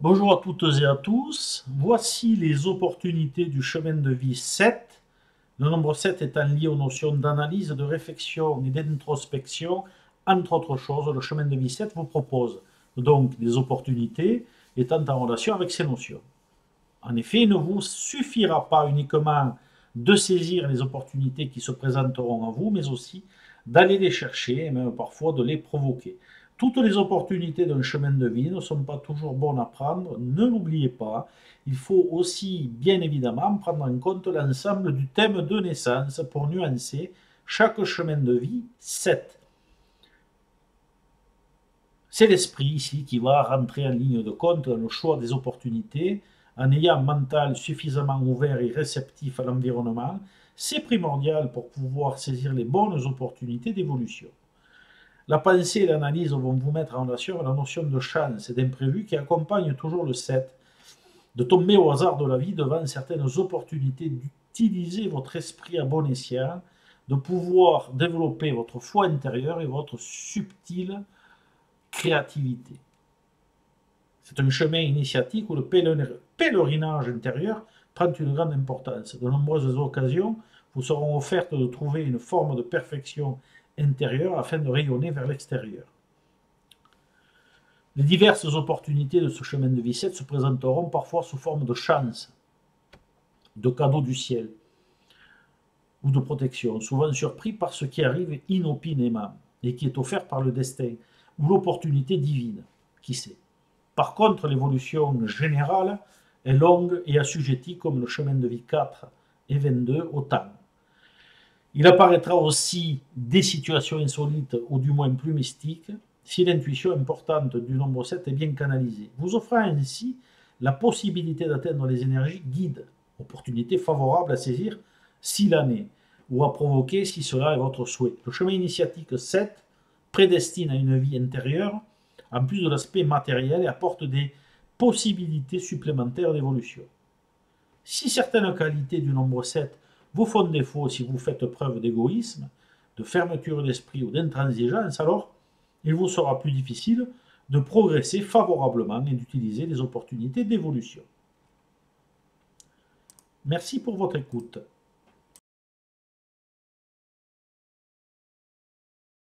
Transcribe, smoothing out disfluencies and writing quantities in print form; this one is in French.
Bonjour à toutes et à tous. Voici les opportunités du chemin de vie 7. Le nombre 7 étant lié aux notions d'analyse, de réflexion et d'introspection. Entre autres choses, le chemin de vie 7 vous propose donc des opportunités étant en relation avec ces notions. En effet, il ne vous suffira pas uniquement de saisir les opportunités qui se présenteront à vous, mais aussi d'aller les chercher et même parfois de les provoquer. Toutes les opportunités d'un chemin de vie ne sont pas toujours bonnes à prendre, ne l'oubliez pas. Il faut aussi, bien évidemment, prendre en compte l'ensemble du thème de naissance pour nuancer chaque chemin de vie 7. C'est l'esprit ici qui va rentrer en ligne de compte dans le choix des opportunités. En ayant un mental suffisamment ouvert et réceptif à l'environnement, c'est primordial pour pouvoir saisir les bonnes opportunités d'évolution. La pensée et l'analyse vont vous mettre en relation avec la notion de chance et d'imprévu qui accompagne toujours le 7, de tomber au hasard de la vie devant certaines opportunités, d'utiliser votre esprit à bon escient, de pouvoir développer votre foi intérieure et votre subtile créativité. C'est un chemin initiatique où le pèlerinage intérieur prend une grande importance. De nombreuses occasions vous seront offertes de trouver une forme de perfection intérieure afin de rayonner vers l'extérieur. Les diverses opportunités de ce chemin de vie 7 se présenteront parfois sous forme de chance, de cadeaux du ciel ou de protection, souvent surpris par ce qui arrive inopinément et qui est offert par le destin ou l'opportunité divine, qui sait. Par contre, l'évolution générale est longue et assujettie, comme le chemin de vie 4 et 22, au temps. Il apparaîtra aussi des situations insolites ou du moins plus mystiques si l'intuition importante du nombre 7 est bien canalisée, vous offrant ainsi la possibilité d'atteindre les énergies guides, opportunité favorable à saisir si l'année, ou à provoquer si cela est votre souhait. Le chemin initiatique 7 prédestine à une vie intérieure, en plus de l'aspect matériel, et apporte des possibilités supplémentaires d'évolution. Si certaines qualités du nombre 7 vous font défaut, si vous faites preuve d'égoïsme, de fermeture d'esprit ou d'intransigeance, alors il vous sera plus difficile de progresser favorablement et d'utiliser les opportunités d'évolution. Merci pour votre écoute.